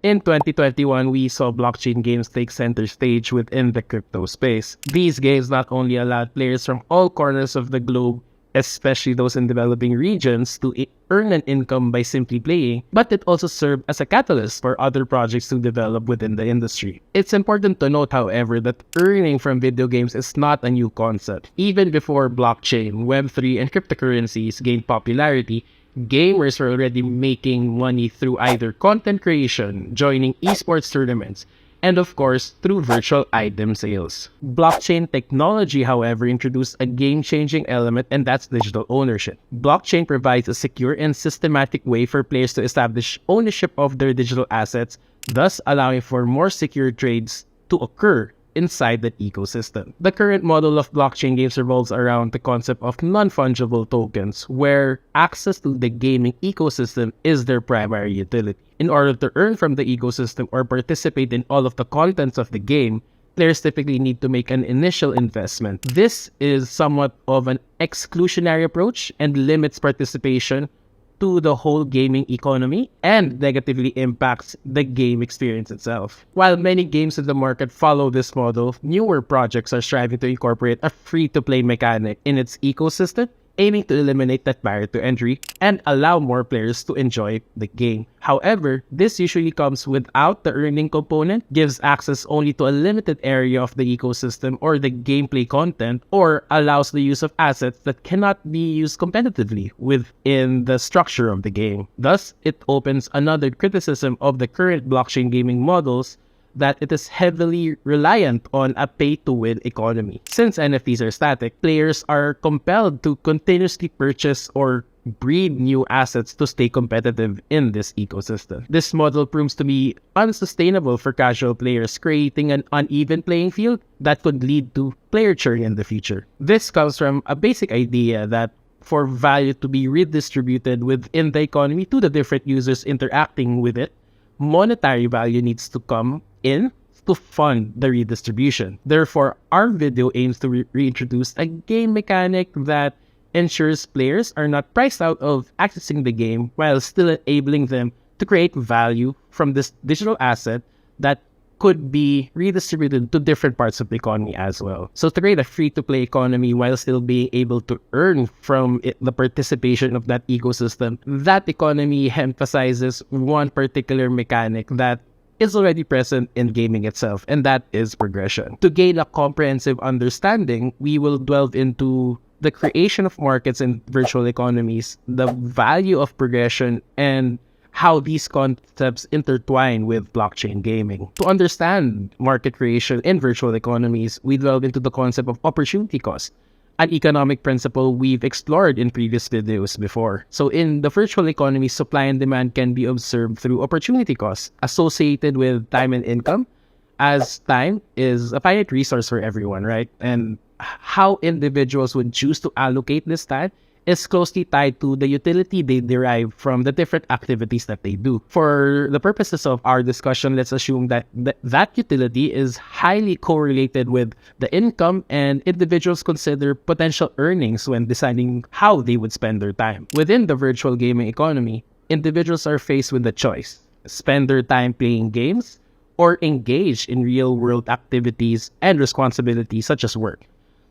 In 2021, we saw blockchain games take center stage within the crypto space. These games not only allowed players from all corners of the globe, especially those in developing regions, to earn an income by simply playing, but it also served as a catalyst for other projects to develop within the industry. It's important to note, however, that earning from video games is not a new concept. Even before blockchain, Web3, and cryptocurrencies gained popularity, gamers were already making money through either content creation, joining esports tournaments, and of course, through virtual item sales. Blockchain technology, however, introduced a game-changing element, and that's digital ownership. Blockchain provides a secure and systematic way for players to establish ownership of their digital assets, thus allowing for more secure trades to occur inside that ecosystem. The current model of blockchain games revolves around the concept of non-fungible tokens, where access to the gaming ecosystem is their primary utility. In order to earn from the ecosystem or participate in all of the contents of the game, players typically need to make an initial investment. This is somewhat of an exclusionary approach and limits participation to the whole gaming economy and negatively impacts the game experience itself. While many games in the market follow this model, newer projects are striving to incorporate a free-to-play mechanic in its ecosystem, aiming to eliminate that barrier to entry and allow more players to enjoy the game. However, this usually comes without the earning component, gives access only to a limited area of the ecosystem or the gameplay content, or allows the use of assets that cannot be used competitively within the structure of the game. Thus, it opens another criticism of the current blockchain gaming models, that it is heavily reliant on a pay-to-win economy. Since NFTs are static, players are compelled to continuously purchase or breed new assets to stay competitive in this ecosystem. This model proves to be unsustainable for casual players, creating an uneven playing field that could lead to player churn in the future. This comes from a basic idea that for value to be redistributed within the economy to the different users interacting with it, monetary value needs to come in to fund the redistribution. Therefore, our video aims to reintroduce a game mechanic that ensures players are not priced out of accessing the game while still enabling them to create value from this digital asset that could be redistributed to different parts of the economy as well. So to create a free-to-play economy while still being able to earn from the participation of that ecosystem, that economy emphasizes one particular mechanic that is already present in gaming itself, and that is progression. To gain a comprehensive understanding, we will delve into the creation of markets in virtual economies, the value of progression, and how these concepts intertwine with blockchain gaming. To understand market creation in virtual economies, we delve into the concept of opportunity cost, an economic principle we've explored in previous videos before. So in the virtual economy, supply and demand can be observed through opportunity costs associated with time and income, as time is a finite resource for everyone, right? And how individuals would choose to allocate this time is closely tied to the utility they derive from the different activities that they do. For the purposes of our discussion, let's assume that that utility is highly correlated with the income, and individuals consider potential earnings when deciding how they would spend their time. Within the virtual gaming economy, individuals are faced with the choice: spend their time playing games or engage in real-world activities and responsibilities such as work.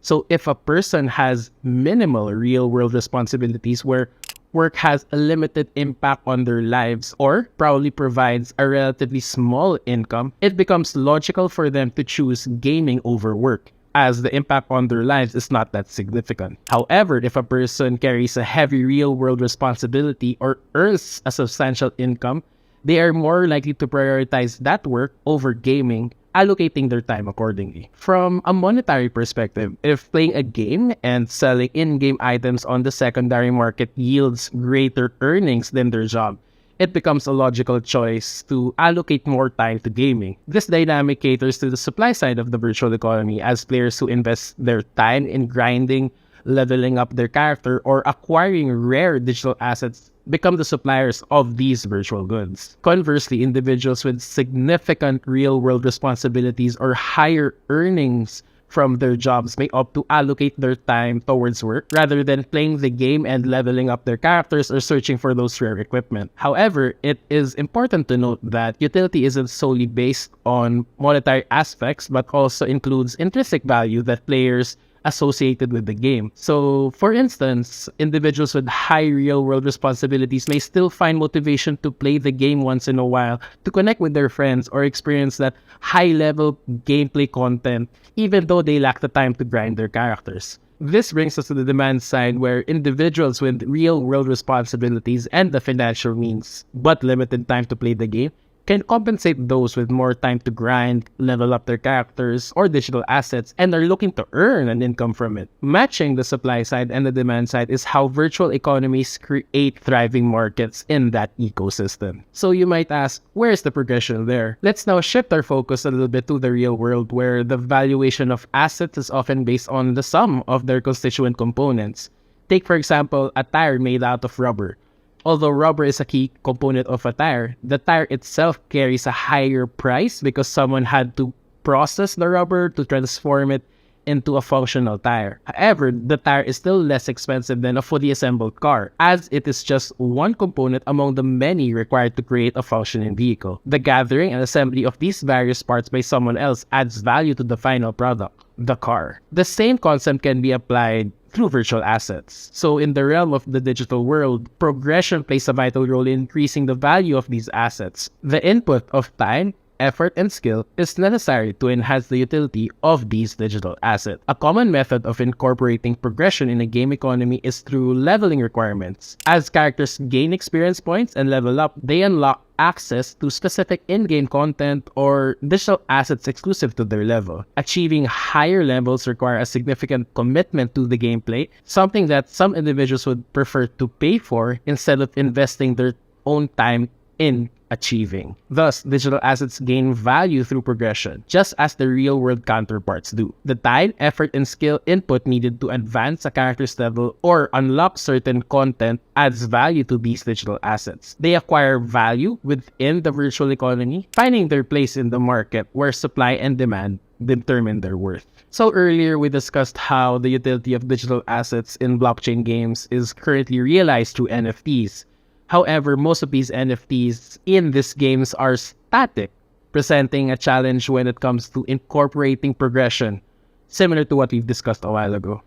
So if a person has minimal real-world responsibilities where work has a limited impact on their lives or probably provides a relatively small income, it becomes logical for them to choose gaming over work, as the impact on their lives is not that significant. However, if a person carries a heavy real-world responsibility or earns a substantial income, they are more likely to prioritize that work over gaming, allocating their time accordingly. From a monetary perspective, if playing a game and selling in-game items on the secondary market yields greater earnings than their job, it becomes a logical choice to allocate more time to gaming. This dynamic caters to the supply side of the virtual economy, as players who invest their time in grinding, leveling up their character, or acquiring rare digital assets become the suppliers of these virtual goods. Conversely, individuals with significant real-world responsibilities or higher earnings from their jobs may opt to allocate their time towards work rather than playing the game and leveling up their characters or searching for those rare equipment. However, it is important to note that utility isn't solely based on monetary aspects but also includes intrinsic value that players associated with the game. So, for instance, individuals with high real-world responsibilities may still find motivation to play the game once in a while to connect with their friends or experience that high-level gameplay content even though they lack the time to grind their characters. This brings us to the demand side, where individuals with real-world responsibilities and the financial means but limited time to play the game can compensate those with more time to grind, level up their characters or digital assets, and are looking to earn an income from it. Matching the supply side and the demand side is how virtual economies create thriving markets in that ecosystem. So you might ask, where's the progression there? Let's now shift our focus a little bit to the real world, where the valuation of assets is often based on the sum of their constituent components. Take, for example, a tire made out of rubber. Although rubber is a key component of a tire, the tire itself carries a higher price because someone had to process the rubber to transform it into a functional tire. However, the tire is still less expensive than a fully assembled car, as it is just one component among the many required to create a functioning vehicle. The gathering and assembly of these various parts by someone else adds value to the final product, the car. The same concept can be applied through virtual assets. So in the realm of the digital world, progression plays a vital role in increasing the value of these assets. The input of time, effort, and skill is necessary to enhance the utility of these digital assets. A common method of incorporating progression in a game economy is through leveling requirements. As characters gain experience points and level up, they unlock access to specific in-game content or digital assets exclusive to their level. Achieving higher levels require a significant commitment to the gameplay, something that some individuals would prefer to pay for instead of investing their own time in achieving. Thus, digital assets gain value through progression, just as the real-world counterparts do. The time, effort, and skill input needed to advance a character's level or unlock certain content adds value to these digital assets. They acquire value within the virtual economy, finding their place in the market where supply and demand determine their worth. So earlier, we discussed how the utility of digital assets in blockchain games is currently realized through NFTs. However, most of these NFTs in these games are static, presenting a challenge when it comes to incorporating progression, similar to what we've discussed a while ago.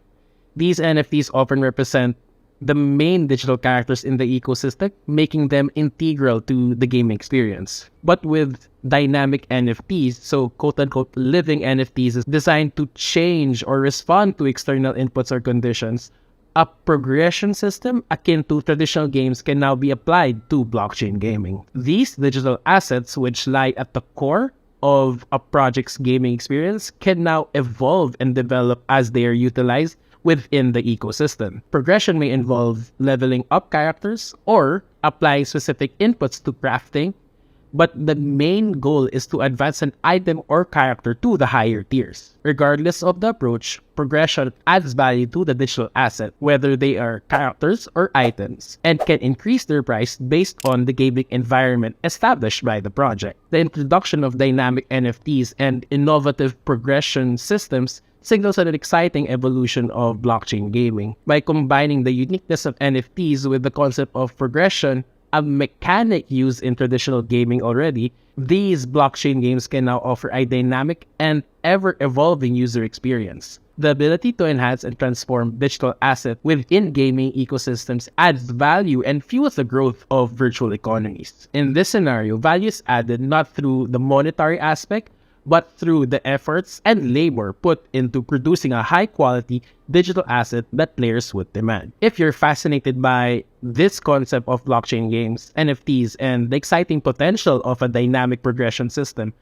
These NFTs often represent the main digital characters in the ecosystem, making them integral to the gaming experience. But with dynamic NFTs, so quote-unquote living NFTs, is designed to change or respond to external inputs or conditions, a progression system akin to traditional games can now be applied to blockchain gaming. These digital assets, which lie at the core of a project's gaming experience, can now evolve and develop as they are utilized within the ecosystem. Progression may involve leveling up characters or applying specific inputs to crafting, but the main goal is to advance an item or character to the higher tiers. Regardless of the approach, progression adds value to the digital asset, whether they are characters or items, and can increase their price based on the gaming environment established by the project. The introduction of dynamic NFTs and innovative progression systems signals an exciting evolution of blockchain gaming. By combining the uniqueness of NFTs with the concept of progression, a mechanic used in traditional gaming already, these blockchain games can now offer a dynamic and ever-evolving user experience. The ability to enhance and transform digital assets within gaming ecosystems adds value and fuels the growth of virtual economies. In this scenario, value is added not through the monetary aspect, but through the efforts and labor put into producing a high-quality digital asset that players would demand. If you're fascinated by this concept of blockchain games, NFTs, and the exciting potential of a dynamic progression system,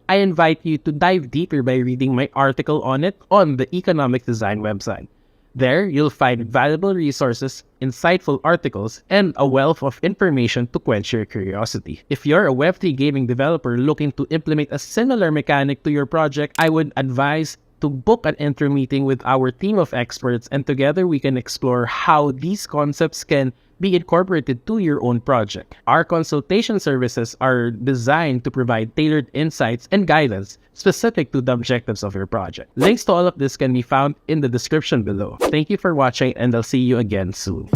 I invite you to dive deeper by reading my article on it on the Economic Design website. There, you'll find valuable resources, insightful articles, and a wealth of information to quench your curiosity. If you're a Web3 gaming developer looking to implement a similar mechanic to your project, I would advise to book an intro meeting with our team of experts, and together we can explore how these concepts can be incorporated to your own project. Our consultation services are designed to provide tailored insights and guidance specific to the objectives of your project. Links to all of this can be found in the description below. Thank you for watching, and I'll see you again soon.